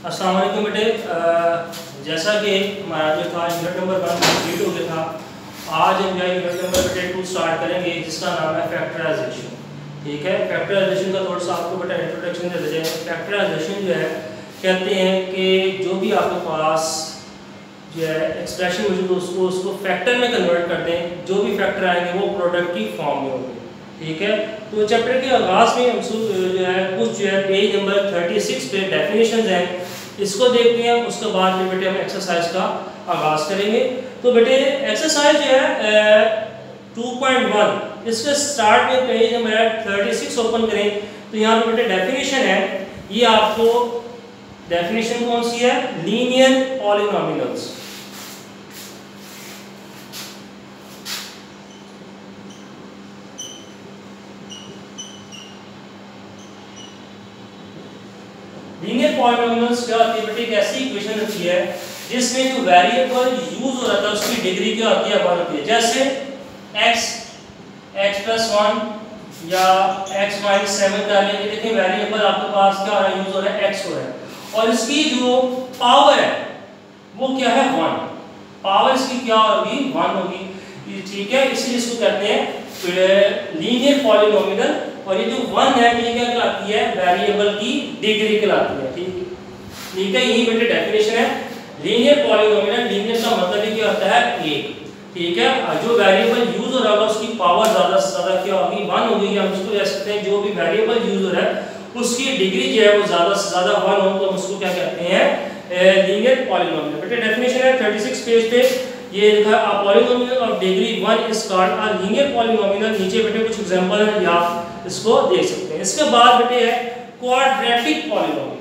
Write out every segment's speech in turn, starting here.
अस्सलाम वालेकुम बेटे। जैसा कि हमारा जो था यूनिट नंबर 1 कंप्लीट हो गया था, आज हम जो यूनिट नंबर बेटे 2 स्टार्ट करेंगे जिसका नाम है फैक्टराइजेशन। ठीक है, फैक्टराइजेशन का थोड़ा सा आपको बेटा इंट्रोडक्शन दे देते हैं। फैक्टराइजेशन जो है कहते हैं कि जो भी आपके पास जो है एक्सप्रेशन मौजूद हो उसको फैक्टर में कन्वर्ट कर दें, जो भी फैक्टर आएंगे वो प्रोडक्ट की फॉर्म में होंगे। ठीक है, तो चैप्टर के आगाज में हम जो है कुछ जो है पेज नंबर 36 पे डेफिनेशंस हैं, इसको देखते हैं। उसके बाद में बेटे हम एक्सरसाइज का आगाज करेंगे। तो बेटे एक्सरसाइज जो है 2.1 इसके स्टार्ट में पेज नंबर 36 ओपन करें तो यहाँ पे बेटे डेफिनेशन है। ये आपको डेफिनेशन कौन सी है? Linear polynomials. लीनियर पॉलिनोमियल्स क्या होती है बेटे? एक ऐसी इक्वेशन होती है जिसमें जो वेरिएबल यूज हो रहा था उसकी डिग्री क्या होती है? 1 होती है। जैसे x प्लस 1 या x माइनस 7 डालेंगे, देखिए वेरिएबल आपके पास क्या हो रहा है? यूज हो रहा है x हो रहा है, और इसकी जो पावर है वो क्या है? 1। पावर इसकी क्या होगी? 1 होगी। ठीक है, इसलिए इसको कहते हैं लीनियर पॉलिनोमियल। और ये जो 1 है ये क्या कहलाती है? वेरिएबल की डिग्री कहलाती है। ठीक है, यही बेटे डेफिनेशन है लीनियर पॉलिनोमियल। लीनियर का मतलब ही क्या होता है? 1। ठीक है, जो वेरिएबल यूज हो रहा है उसकी पावर ज्यादा से ज्यादा क्या होगी? 1 होगी। हम इसको कह सकते हैं जो भी वेरिएबल यूज हो रहा है उसकी डिग्री जो है वो ज्यादा से ज्यादा 1 हो तो हम उसको क्या कहते हैं? Linear polynomial. बेटे डेफिनेशन है 36 पेज पे ये लिखा है, polynomial of degree 1 is called a linear polynomial. नीचे बेटे कुछ एग्जांपल है, आप इसको देख सकते हैं। इसके बाद बेटे है quadratic polynomial.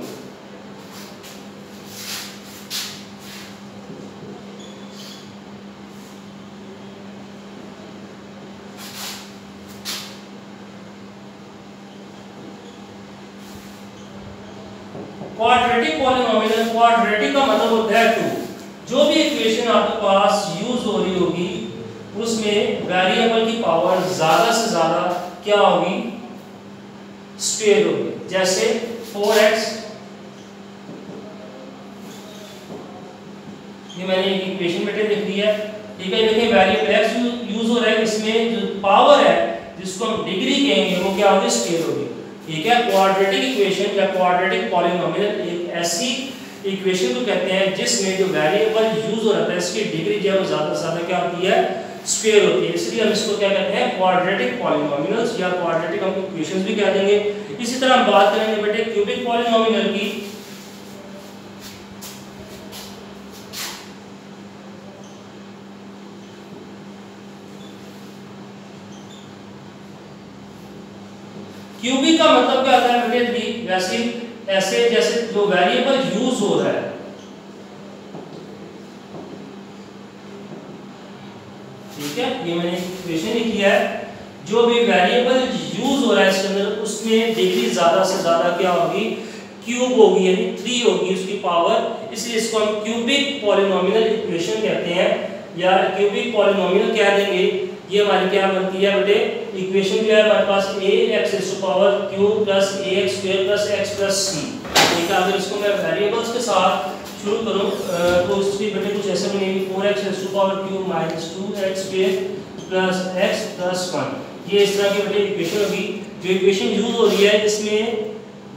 Quadratic polynomial, quadratic का मतलब होता है 2। जो भी इक्वेशन आपके पास यूज हो रही होगी उसमें वेरिएबल की पावर ज्यादा से ज्यादा क्या होगी? स्क्वायर होगी। जैसे 4x, ये मैंने एक इक्वेशन बेटे लिख दी है। ठीक है, देखिए वेरिएबल x यूज हो रहा है, इसमें जो पावर है जिसको हम डिग्री कहेंगे वो क्या होगी? स्क्वायर होगी। ठीक है, क्वाड्रेटिक इक्वेशन या क्वाड्रेटिक पॉलिनोमियल एक ऐसी इक्वेशन को कहते हैं जिसमें जो वेरिएबल यूज हो रहा है इसकी डिग्री जो है वो ज्यादा से ज्यादा क्या होती है? स्क्वायर होती है। इसलिए हम इसको क्या कहते हैं? क्वाड्रेटिक पॉलिनोमियल्स या क्वाड्रेटिक हम इक्वेशंस भी कह देंगे। इसी तरह हम बात करेंगे बेटे क्यूबिक पॉलिनोमियल की। क्यूबिक का मतलब क्या होता है बेटे? वैसे ऐसे जैसे जो वेरिएबल यूज हो रहा है, ठीक है, ये मैंने इक्वेशन लिखी है, जो भी वेरिएबल यूज हो रहा है इसके अंदर उसमें डिग्री ज्यादा से ज्यादा क्या होगी? क्यूब होगी, यानी 3 होगी उसकी पावर। इसलिए इसको हम क्यूबिक पॉलिनोमियल इक्वेशन कहते हैं या क्यूबिक पॉलिनोमियल कह देंगे। ये हमारी क्या बनती है बेटे? इक्वेशन जो है हमारे पास ax⁻³ plus ax² plus x plus c। ठीक है, अगर इसको मैं वेरिएबल्स के साथ शुरू करूं तो इसकी बेटे कुछ ऐसे बनेगी 4x⁻³ minus 2x² plus x plus 1। ये इस तरह की बेटे इक्वेशन होगी। जो इक्वेशन यूज हो रही है इसमें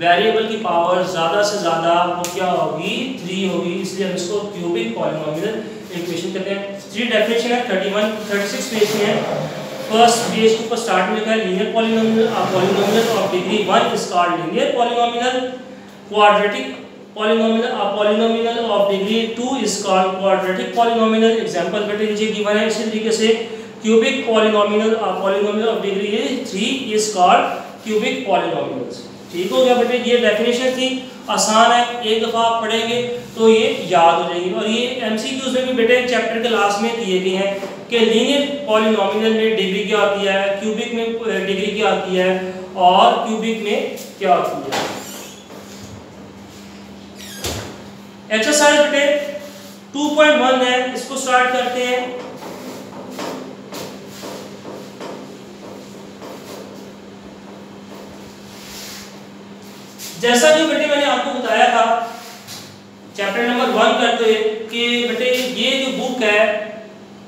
वेरिएबल की पावर ज्यादा से ज्यादा वो क्या होगी? 3 होगी। इसलिए हम इसको क्यूबिक पॉलिनोमियल इक्वेशन कहते हैं। 3 डेफिनेशन है 36 पेज में है। फर्स्ट पेज के ऊपर स्टार्ट में लिखा है linear polynomial. Polynomial of degree 1 is called linear polynomial. Quadratic polynomial, polynomial of degree 2 is called quadratic polynomial. Example बेटे नीचे गिवन है। इसी तरीके से cubic polynomial, polynomial of degree 3 is called cubic polynomials. ठीक हो गया बेटे, ये डेफिनेशन थी, आसान है, एक दफा आप पढ़ेंगे तो ये याद हो जाएगी। और ये एमसीक्यूज में भी बेटे चैप्टर के लास्ट में दिए गए हैं कि लीनियर पॉलिनोमियल में डिग्री क्या होती है, क्यूबिक में डिग्री क्या होती है और क्यूबिक में क्या होती है। एक्सरसाइज बेटे 2.1 है, इसको स्टार्ट करते हैं। जैसा कि बेटे मैंने आपको बताया था चैप्टर नंबर 1 करते कि बेटे ये जो बुक है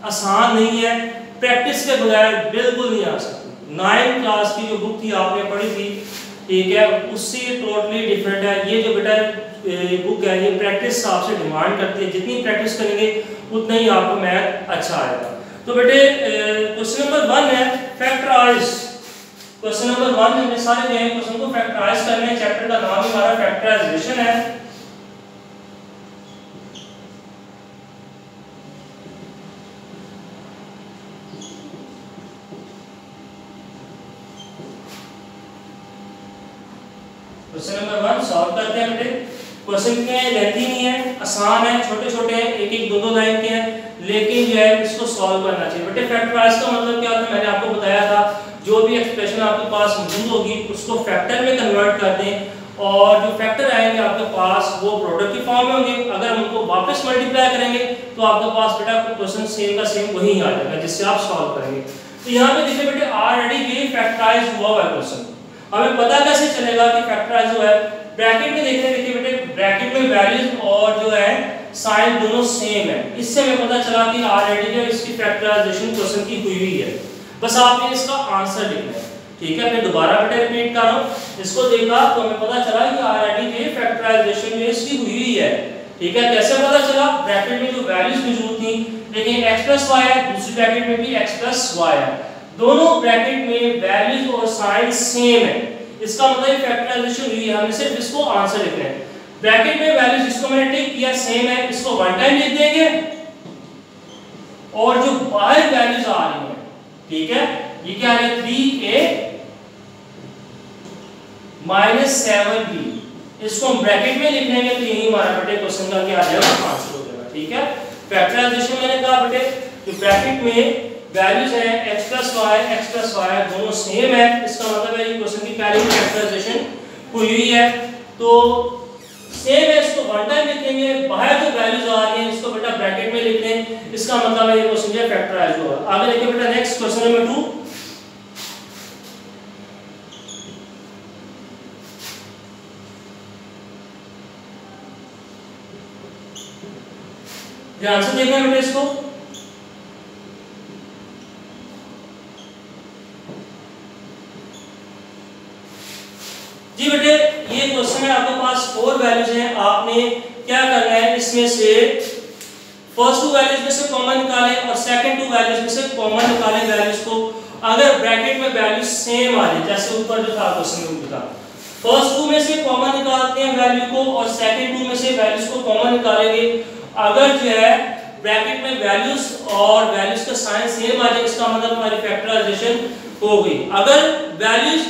आसान नहीं है, प्रैक्टिस के बगैर बिल्कुल नहीं आ सकती। 9th क्लास की जो बुक थी आपने पढ़ी थी, ठीक है, उससे टोटली डिफरेंट है। ये जो बेटा बुक है ये प्रैक्टिस आपसे डिमांड करती है, जितनी प्रैक्टिस करेंगे उतना ही आपको मैथ अच्छा आएगा। तो बेटे क्वेश्चन नंबर 1 है फैक्टराइज। क्वेश्चन नंबर 1 में सारे जो है क्वेश्चन को फैक्टराइज करने हैं। चैप्टर का नाम ही हमारा फैक्टराइजेशन है। क्वेश्चन नंबर 1 सॉल्व करते हैं बेटे। क्वेश्चन के लेंथी नहीं है, आसान है, छोटे छोटे हैं, एक एक दो दो लाइन के हैं, लेकिन जो है इसको सॉल्व करना चाहिए। बेटे फैक्टराइज का मतलब क्या होता है, मैंने आपको बताया था, जो भी एक्सप्रेशन आपके पास मौजूद होगी उसको फैक्टर में कन्वर्ट कर दें, और जो फैक्टर आएंगे आपके पास वो प्रोडक्ट की फॉर्म में होंगे। अगर हम उनको वापस मल्टीप्लाई करेंगे तो आपके पास बेटा क्वेश्चन सेम का सेम वही आ जाएगा जिससे आप सॉल्व करेंगे। तो यहाँ पे देखिए बेटे ऑलरेडी ये फैक्टराइज हुआ है क्वेश्चन, हमें पता कैसे चलेगा कि फैक्टराइज हुआ है। ब्रैकेट में देखिए बेटे, ब्रैकेट में वैल्यूज और जो है साइन दोनों सेम है, इससे हमें पता चला कि ऑलरेडी जो इसकी फैक्टराइजेशन क्वेश्चन की हुई हुई है। बस आपने इसका आंसर लिखना है, ठीक है। फिर दोबारा बेटे रिपीट कर रहा हूं, इसको देखा तो हमें पता चला कि ऑलरेडी ये फैक्टराइजेशन जो इसकी हुई हुई है, ठीक है। कैसे पता चला, ब्रैकेट में जो वैल्यूज मौजूद थी, लेकिन x प्लस y है, दूसरी ब्रैकेट में भी x प्लस y है, दोनों ब्रैकेट में वैल्यूज और साइन सेम है, इसका मतलब फैक्टराइजेशन हुई है। हमें सिर्फ इसको आंसर लिखना है। ब्रैकेट में वैल्यूज जिसको मैंने टिक किया सेम है, इसको वन टाइम लिख देंगे, और जो बाहर वैल्यूज आ रही है, ठीक है, ये क्या है 3a माइनस 7b, इसको हम ब्रैकेट में लिख लेंगे तो यही हमारा बेटे क्वेश्चन का क्या आ जाएगा, आंसर हो जाएगा, ठीक है। फैक्टराइजेशन मैंने कहा बेटे जो ब्रैकेट में वैल्यूज है x प्लस y दोनों सेम है, इसका मतलब है ये क्वेश्चन की पहली फैक्टराइजेशन हुई हुई है, तो सेम है, इसको वन टाइम लिख देंगे, बाहर जो वैल्यूज आ रही है इसको बेटा ब्रैकेट में लिख दें, इसका मतलब है ये क्वेश्चन जो फैक्टराइज होगा। आगे देखिए बेटा नेक्स्ट क्वेश्चन नंबर 2। ध्यान से देखना बेटा इसको। जी बेटे ये क्वेश्चन है, आपके पास 4 वैल्यूज हैं, आपने क्या करना है, इसमें से फर्स्ट 2 वैल्यूज में से कॉमन निकालें और सेकंड 2 वैल्यूज में से कॉमन निकालें वैल्यूज को। अगर ब्रैकेट में वैल्यूज सेम आ जाए, जैसे ऊपर जो था क्वेश्चन में था, फर्स्ट 2 में से कॉमन निकालते हैं वैल्यू को और सेकंड 2 में से वैल्यूज को कॉमन निकालेंगे। अगर जो है ब्रैकेट में वैल्यूज और वैल्यूज का साइन सेम आ जाए, इसका मतलब हमारी फैक्टराइजेशन हो गई। अगर वैल्यूज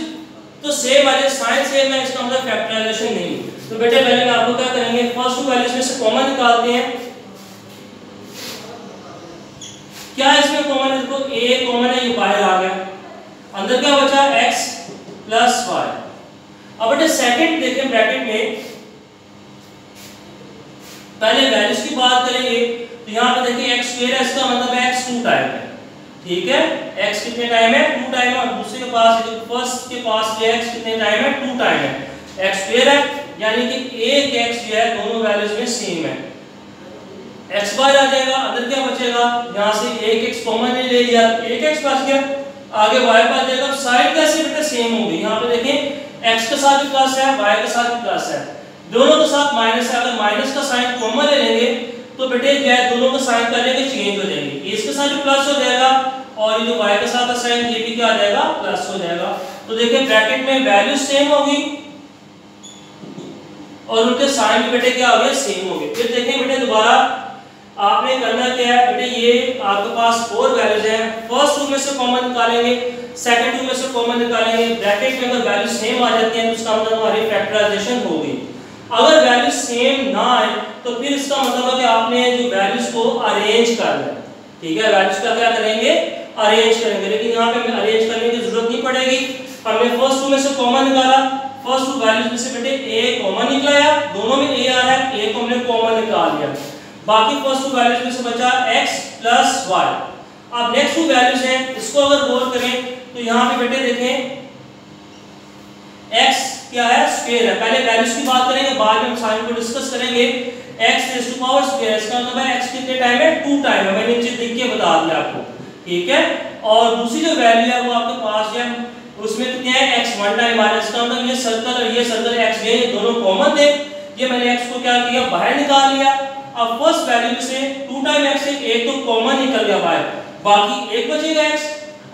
तो सेम आ जाए, साइन सेम है, इसका मतलब फैक्टराइजेशन नहीं। तो बेटे पहले मैं आपको क्या करेंगे, फर्स्ट 2 वैल्यूज में से कॉमन निकालते हैं। क्या इसमें कॉमन है, देखो a कॉमन है, ये बाहर आ गया, अंदर क्या बचा x प्लस y। अब बेटे सेकंड देखें ब्रैकेट में, पहले वैल्यूज की बात करेंगे तो यहां पे देखिए x स्क्वायर है, इसका मतलब है x 2 टाइम है, ठीक है, x कितने टाइम है 2 टाइम है, और दूसरे के पास जो फर्स्ट के पास ये x कितने टाइम है 2 टाइम है, x स्क्वायर है, यानी कि एक x जो है दोनों वैल्यूज में सेम है। x बार आ जाएगा, अंदर क्या बचेगा, यहां से एक x कॉमन ले लिया, एक x बच गया, आगे y बच जाएगा। साइड कैसे बेटे सेम होंगे, यहां पे देखें x के साथ भी प्लस है, y के साथ भी प्लस है, दोनों के साथ माइनस है। अगर माइनस का साइन कॉमन ले लेंगे तो बेटे क्या है, दोनों का साइन कर लेंगे चेंज हो जाएंगे, इसके साथ भी प्लस हो जाएगा और ये जो y के साथ साइन ये भी क्या आ जाएगा, प्लस हो जाएगा। तो देखिए ब्रैकेट में वैल्यू सेम होगी और उनके साइन भी बेटे क्या हो गए, सेम हो गए। फिर देखें बेटे दोबारा आपने करना क्या है बेटे, ये आपके पास 4 वैल्यूज हैं, फर्स्ट 2 में से कॉमन निकालेंगे, सेकंड 2 में से कॉमन निकालेंगे। ब्रैकेट में अगर वैल्यू सेम आ जाती है तो उसका मतलब हमारी फैक्टराइजेशन हो गई। अगर वैल्यू सेम ना आए तो फिर इसका मतलब है कि आपने जो वैल्यूज को अरेंज करना है, ठीक है, वैल्यूज का क्या करेंगे, अरेंज करेंगे। लेकिन यहाँ पे हमें अरेंज करने की जरूरत नहीं पड़ेगी, हमने फर्स्ट 2 में से कॉमन निकाला, फर्स्ट 2 वैल्यूज में से बेटे a कॉमन निकला, दोनों में a आ रहा है, a को हमने कॉमन निकाल लिया, बाकी फर्स्ट 2 वैल्यूज में से बचा x प्लस y। अब नेक्स्ट 2 वैल्यूज हैं, इसको अगर गौर करें तो यहाँ पे बेटे देखें x क्या है, स्क्वायर है। पहले वैल्यूज की बात करेंगे, बाद में हम साइन को डिस्कस करेंगे। x raise to power square, इसका मतलब है x कितने टाइम है, 2 टाइम है, मैंने नीचे लिख के बता दिया आपको, ठीक है। और दूसरी जो वैल्यू है वो आपके पास है, उसमें कितने है, x 1 टाइम आ रहा है। इसका मतलब ये सर्कल और ये सर्कल x ये दोनों कॉमन थे, ये मैंने x को क्या किया, बाहर निकाल लिया। अब फर्स्ट वैल्यू में से 2 टाइम x एक तो कॉमन निकल गया बाहर, बाकी एक बचेगा x।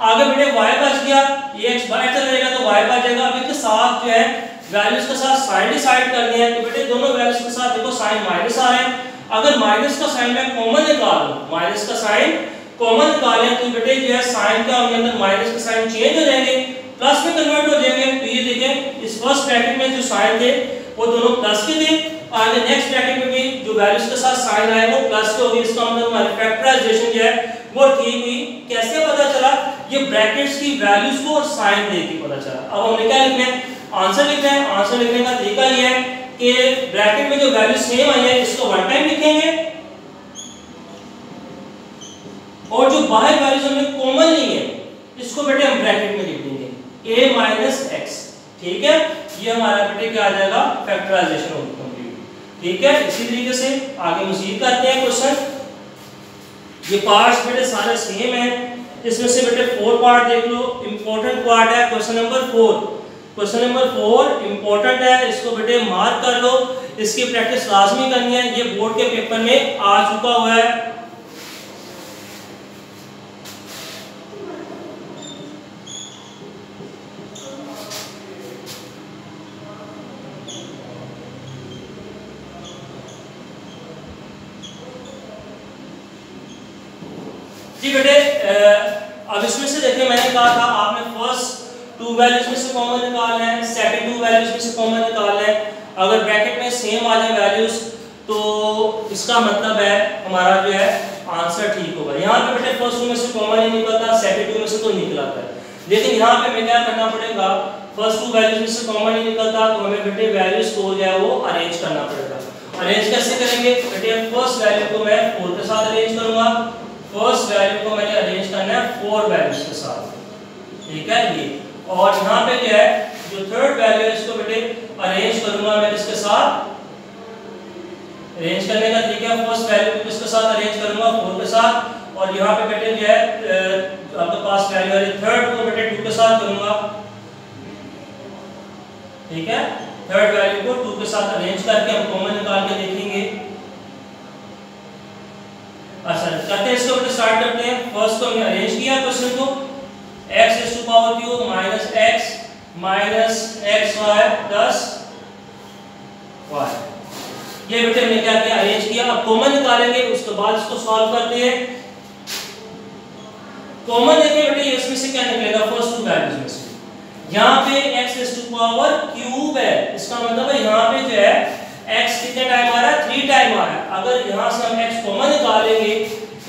आगे बेटे y बच गया, ये x बाहर चला जाएगा तो y बच जाएगा। अब इसके साथ जो है वैल्यूज के साथ साइन डिसाइड करनी है, तो बेटे दोनों वैल्यूज के साथ देखो साइन माइनस आ रहा है। अगर माइनस का साइन मैं कॉमन निकाल लूं, माइनस का साइन कॉमन निकालें तो बेटे जो है साइन क्या होंगे, अंदर माइनस के साइन चेंज हो जाएंगे, प्लस में कन्वर्ट हो जाएंगे। तो ये देखें इस फर्स्ट ब्रैकेट में जो साइन थे वो दोनों प्लस के थे, आगे नेक्स्ट ब्रैकेट में भी जो वैल्यूज के साथ साइन आए वो प्लस के हो गए। इसका मतलब हमारी फैक्टराइजेशन जो है वो ठीक हुई। कैसे पता चला, ये ब्रैकेट्स की वैल्यूज को और साइन देख के पता चला। अब हमने क्या लिखना है, आंसर लिखना है। आंसर लिखने का तरीका ये है कि ब्रैकेट में जो वैल्यू सेम आई है इसको वन टाइम लिखेंगे, और जो बाहर वैल्यूज हमने कॉमन ली है इसको बेटे हम ब्रैकेट में लिख देंगे a माइनस x, ठीक है। ये हमारा बेटे क्या आ जाएगा, फैक्टराइजेशन होगी कंप्लीट, ठीक है। इसी तरीके से आगे मजीद करते हैं क्वेश्चन। ये पार्ट्स बेटे सारे सेम है, इसमें से बेटे 4 पार्ट देख लो, इंपॉर्टेंट पार्ट है question number 4। Question number 4 important है, इसको बेटे मार्क कर लो, इसकी प्रैक्टिस लाजमी करनी है, ये बोर्ड के पेपर में आ चुका हुआ है। जी बेटे अब इसमें से देखिए मैंने कहा था आपने फर्स्ट 2 वैल्यूज में से कॉमन निकालना है, सेकंड 2 वैल्यूज में से कॉमन निकालना है। अगर ब्रैकेट में सेम आ जाए वैल्यूज तो इसका मतलब है हमारा जो है आंसर ठीक होगा। यहाँ पे बेटे फर्स्ट 2 में से कॉमन ही निकलता, सेकंड 2 में से तो निकल आता है, लेकिन यहाँ पे हमें क्या करना पड़ेगा, फर्स्ट 2 वैल्यूज में से कॉमन ही निकलता तो हमें बेटे वैल्यूज को जो है वो अरेंज करना पड़ेगा। अरेंज कैसे करेंगे बेटे, फर्स्ट वैल्यू को मैं 4 के साथ अरेंज करूंगा, फर्स्ट वैल्यू को मैंने अरेंज करना है 4 वैल्यूज के साथ, ठीक है ये। और यहाँ पे जो है जो थर्ड वैल्यू है इसको बेटे अरेंज करूंगा मैं किसके साथ, अरेंज करने का तरीका फर्स्ट वैल्यू को किसके साथ अरेंज करूंगा, 4 के साथ। और यहाँ पे बेटे जो है आपके पास वैल्यू है थर्ड को बेटे 2 के साथ करूंगा, ठीक है। थर्ड वैल्यू को 2 के साथ अरेंज करके हम कॉमन निकाल के देखेंगे। अच्छा करते हैं इसको बेटे स्टार्ट करते हैं। फर्स्ट को हमने अरेंज किया क्वेश्चन को, x raise to power cube minus x minus xy plus y, ये बेटे हमने क्या किया, अरेंज किया। अब कॉमन निकालेंगे, उसके बाद इसको सॉल्व करते हैं। कॉमन देखिए बेटे इसमें से क्या निकलेगा, फर्स्ट 2 वैल्यूज में से यहाँ पे x raise to power cube है, इसका मतलब है यहाँ पे जो है x कितने टाइम आ रहा है, 3 टाइम आ रहा है। अगर यहाँ से हम x कॉमन निकालेंगे,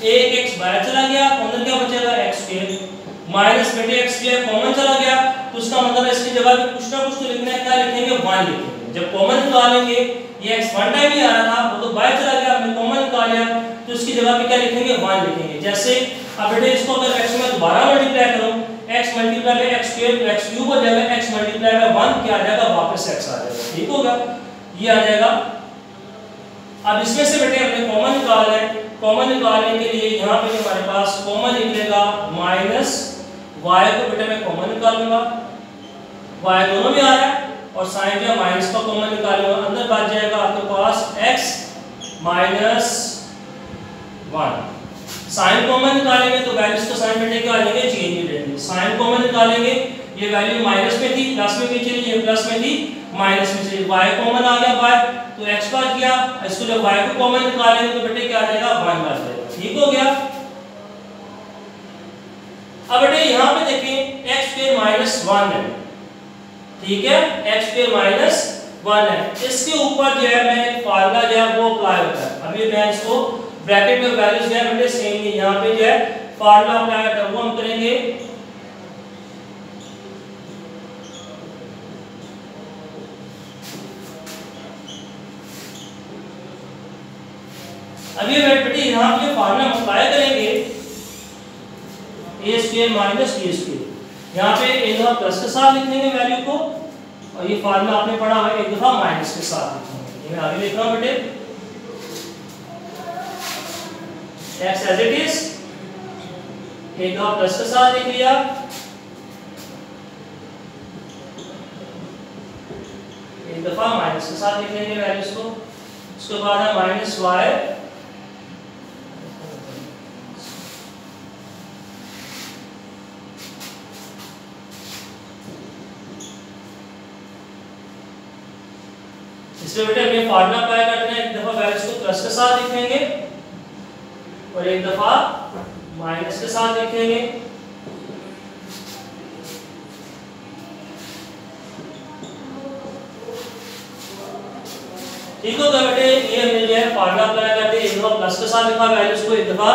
एक x बाहर चला गया तो अंदर क्या बचेगा, x स्क्वायर माइनस बेटे x स्क्वायर कॉमन चला गया, तो उसका मतलब है इसकी जगह पे कुछ ना कुछ तो लिखना है, क्या लिखेंगे, 1 लिखेंगे। जब कॉमन निकालेंगे, ये x 1 टाइम ही आ रहा था वो तो बाहर चला गया, हमने कॉमन निकाल लिया तो इसकी जगह पे क्या लिखेंगे, 1 लिखेंगे। जैसे अब बेटे इसको अगर x में दोबारा मल्टीप्लाई करूं, x मल्टीप्लाई में x स्क्वायर तो x क्यूब हो जाएगा, x मल्टीप्लाई में 1 क्या आ जाएगा, वापस x आ जाएगा, ठीक होगा, ये आ जाएगा। अब इसमें से बेटे हमने कॉमन निकालना है, कॉमन निकालने के लिए यहाँ पे हमारे पास कॉमन निकलेगा माइनस y को बेटे मैं कॉमन निकालूंगा, y दोनों में आ रहा है, और साइन जो माइनस का कॉमन निकालूंगा, अंदर बच जाएगा आपके पास x माइनस 1। साइन कॉमन निकालेंगे तो वैल्यूज का साइन बेटे क्या आ जाएंगे, चेंज हो जाएंगे। साइन कॉमन निकालेंगे, ये वैल्यू माइनस में थी प्लस में भी चली, ये प्लस में थी माइनस में चली, y कॉमन आ गया बाहर तो x बच गया। इसको जब y को कॉमन निकालेंगे तो बेटे क्या आ जाएगा, 1 बच जाएगा, ठीक हो गया। अब बेटे यहाँ पे देखें x स्क्वायर माइनस 1 है, ठीक है, x स्क्वायर माइनस 1 है। इसके ऊपर जो है मैं एक फार्मूला जो है वो अप्लाई होता है। अभी मैं इसको ब्रैकेट में वैल्यूज जो है बेटे सेम ही, यहाँ पे जो है फार्मूला अप्लाई होता है वो हम करेंगे। अभी बेटे यहाँ पे फार्मूला अप्लाई करेंगे, a square minus b square, यहाँ पे a प्लस के साथ लिख देंगे वैल्यू को, और ये फार्मूला आपने पढ़ा हुआ एक दफा माइनस के साथ लिखेंगे। ये मैं आगे लिख रहा हूं बेटे, x एज इट इज, एक दफा प्लस के साथ लिख लिया, एक दफा माइनस के साथ लिख लेंगे वैल्यूज को। उसके बाद है माइनस वाई इसमें बेटे हमें फार्मूला अप्लाई करना है, एक दफा वैल्यूज को प्लस के साथ लिखेंगे और एक दफा माइनस के साथ लिखेंगे। ठीक होगा बेटे, ये मिल गया फार्मूला अप्लाई कर दिया, एक दफा प्लस के साथ लिखा वैल्यूज को, एक दफा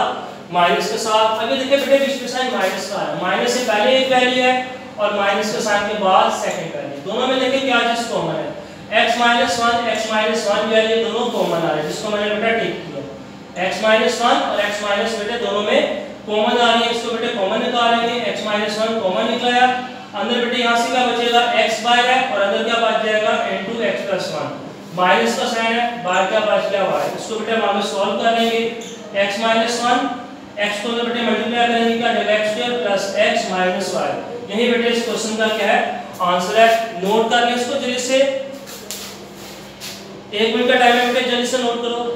माइनस के साथ। अभी देखिए बेटे बीच में साइन माइनस का है, माइनस से पहले एक वैल्यू है और माइनस के साइन के बाद सेकंड वैल्यू, दोनों में देखिए क्या चीज कॉमन है, x माइनस वन जो है ये दोनों कॉमन आ रहे हैं, जिसको मैंने बेटा टिक किया। x माइनस वन और x माइनस बेटे दोनों में कॉमन आ रही है, इसको बेटे कॉमन निकालेंगे। x माइनस वन कॉमन निकला, अंदर बेटे यहाँ से क्या बचेगा, x बाहर है और अंदर क्या बच जाएगा into x plus one, minus का साइन है, बाहर क्या बच गया y, इसको बेटे हम आगे सॉल्व कर लेंगे। x माइनस वन, x को बेटे मल्टीप्लाई करेंगे क्या जाएगा, x square plus x minus y। यही बेटे इस क्वेश्चन का क्या है आंसर है। नोट कर लें इसको जल्दी से, 1 मिनट का टाइम है बेटे, जल्दी से नोट करो।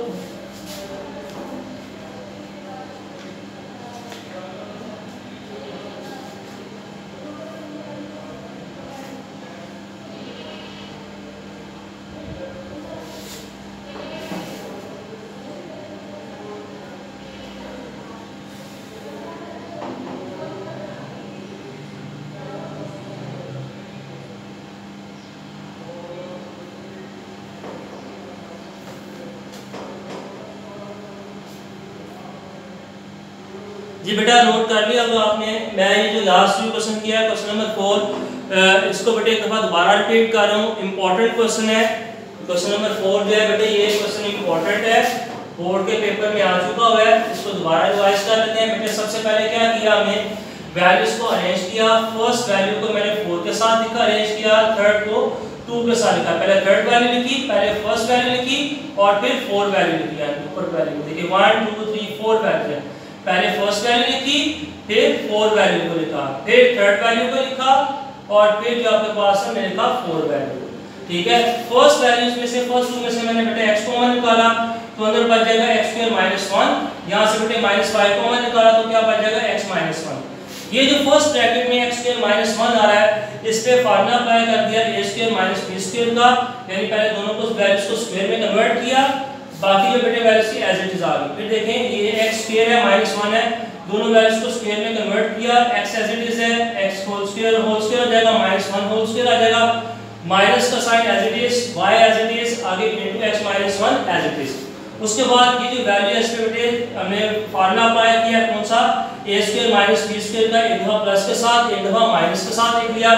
जी बेटा नोट कर लिया तो आपने, मैं ये जो लास्ट क्वेश्चन किया है क्वेश्चन नंबर 4, इसको बेटे एक दफा दोबारा रिपीट कर रहा हूँ, इंपॉर्टेंट क्वेश्चन है। क्वेश्चन नंबर 4 जो है बेटे ये क्वेश्चन इंपॉर्टेंट है, बोर्ड के पेपर में आ चुका हुआ है, इसको दोबारा रिवाइज कर लेते हैं। बेटे सबसे पहले क्या किया हमने, वैल्यूज को अरेंज किया। फर्स्ट वैल्यू को मैंने 4 के साथ लिखा, अरेंज किया। थर्ड को 2 के साथ लिखा, पहले थर्ड वैल्यू लिखी, पहले फर्स्ट वैल्यू लिखी और फिर 4 वैल्यू लिखी, यानी ऊपर वैल्यू देखिए 1 2 3 4 वैल्यू है, पहले फर्स्ट वैल्यू लिखी, फिर 4 वैल्यू को लिखा, फिर थर्ड वैल्यू को लिखा और फिर जो आपके पास है मैंने लिखा 4 वैल्यू। ठीक है, फर्स्ट वैल्यूज में से फर्स्ट 2 में से मैंने बेटे x कॉमन निकाला तो अंदर बच जाएगा x स्क्वायर माइनस 1, यहां से बेटे -5 कॉमन निकाला तो क्या बच जाएगा x माइनस 1। ये जो फर्स्ट ब्रैकेट में x स्क्वायर माइनस 1 आ रहा है, इस पे फार्मूला अप्लाई कर दिया a square minus b square का, यानी पहले दोनों को वैल्यूज को स्क्वायर में कन्वर्ट किया, बाकी जो बेटे वैल्यूज की एज इट इज आ गई। फिर देखें ये x स्क्वायर है -1 है, दोनों वैल्यूज को स्क्वायर में कन्वर्ट किया, x एज इट इज है, x होल स्क्वायर हो जाएगा, -1 होल स्क्वायर आ जाएगा, माइनस का sign as it is, y as it is, आगे into x minus 1 as it is. उसके बाद ये जो वैल्यू है इसमें बेटे हमने फार्मूला अप्लाई किया, कौन सा, a square minus b square का, एक दफा प्लस के साथ एक दफा माइनस के साथ लिख लिया,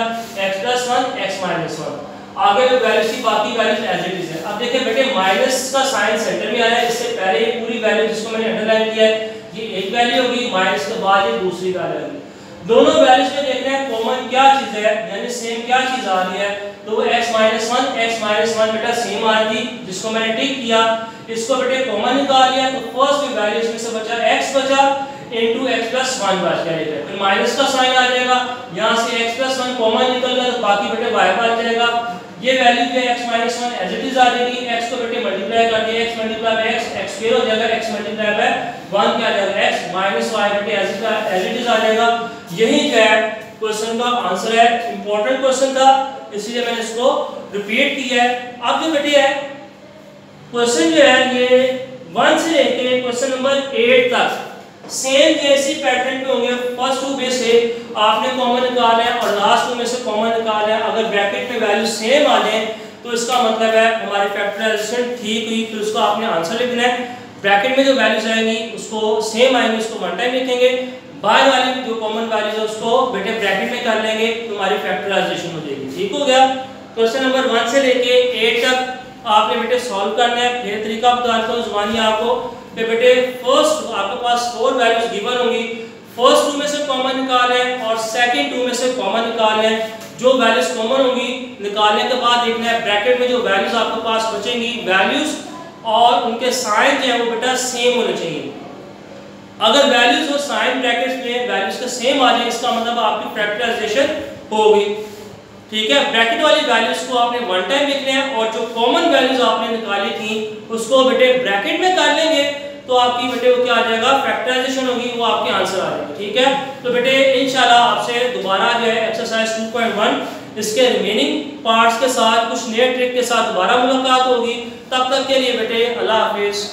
x प्लस 1 x माइनस 1। आगे जो वैल्यूज थी बाकी वैल्यूज एज इट इज है। अब देखिए बेटे माइनस का साइन सेंटर में आ रहा है, इससे पहले ये पूरी वैल्यू जिसको मैंने अंडरलाइन किया है ये एक वैल्यू होगी, माइनस के बाद ये दूसरी वैल्यू होगी। दोनों वैल्यूज में देख रहे हैं कॉमन क्या चीज है, यानी सेम क्या चीज आ रही है, तो वो x माइनस 1 बेटा सेम आ रही थी, जिसको मैंने टिक किया, इसको बेटे कॉमन निकाल लिया तो फर्स्ट में वैल्यू इसमें से बचा x बचा इनटू x प्लस 1 बच जाएगा, फिर माइनस का साइन आ जाएगा, यहां से x प्लस 1 कॉमन निकल गया तो बाकी बेटे y बच जाएगा। ये वैल्यू जो x minus 1 as it is आ जाएगी, x को बेटे मल्टीप्लाई कर दिया, x multiply by x square हो जाएगा, x मल्टीप्लाई बाय 1 क्या आ जाएगा x माइनस y बेटे एज इट इज आ जाएगा। यही जो है क्वेश्चन का आंसर है, इंपॉर्टेंट क्वेश्चन था इसलिए मैंने इसको रिपीट किया है। अब जो बेटे है क्वेश्चन जो है ये 1 से लेके क्वेश्चन नंबर 8 तक सेम जैसी पैटर्न पे होंगे। फर्स्ट 2 में से आपने कॉमन निकाला है और लास्ट 2 में से कॉमन निकाला है, अगर ब्रैकेट में वैल्यू सेम आ जाए तो इसका मतलब है हमारी फैक्टराइजेशन ठीक हुई, फिर उसको आपने आंसर लिखना है। ब्रैकेट में जो वैल्यूज आएंगी उसको सेम आएंगी, उसको वन टाइम लिखेंगे, बाहर वाली जो कॉमन वैल्यूज है उसको बेटे ब्रैकेट में कर लेंगे तो हमारी फैक्टराइजेशन हो जाएगी। ठीक हो गया। क्वेश्चन नंबर 1 से लेके 8 तक आपने बेटे सॉल्व करना है। फिर तरीका बताता हूं जुबानी आपको कि बेटे फर्स्ट आपके पास 4 वैल्यूज गिवन होंगी, फर्स्ट 2 में से कॉमन निकालना है और सेकंड 2 में से कॉमन निकालना है। जो वैल्यूज कॉमन होंगी निकालने के बाद देखना है ब्रैकेट में जो वैल्यूज आपके पास बचेंगी वैल्यूज और उनके साइन जो है वो बेटा सेम होने चाहिए। अगर वैल्यूज और साइन ब्रैकेट्स में वैल्यूज के सेम आ जाए इसका मतलब आपकी फैक्टराइजेशन होगी। ठीक है, ब्रैकेट वाली वैल्यूज को आपने वन टाइम लिखना है और जो कॉमन वैल्यूज आपने निकाली थी उसको बेटे ब्रैकेट में कर लेंगे तो आपकी बेटे वो क्या आ जाएगा, फैक्टराइजेशन होगी, वो आपके आंसर आ जाएगा। ठीक है, तो बेटे इंशाल्लाह आपसे दोबारा जो है एक्सरसाइज 2.1 इसके रिमेनिंग पार्ट्स के साथ कुछ नए ट्रिक के साथ दोबारा मुलाकात होगी। तब तक के लिए बेटे अल्लाह हाफिज।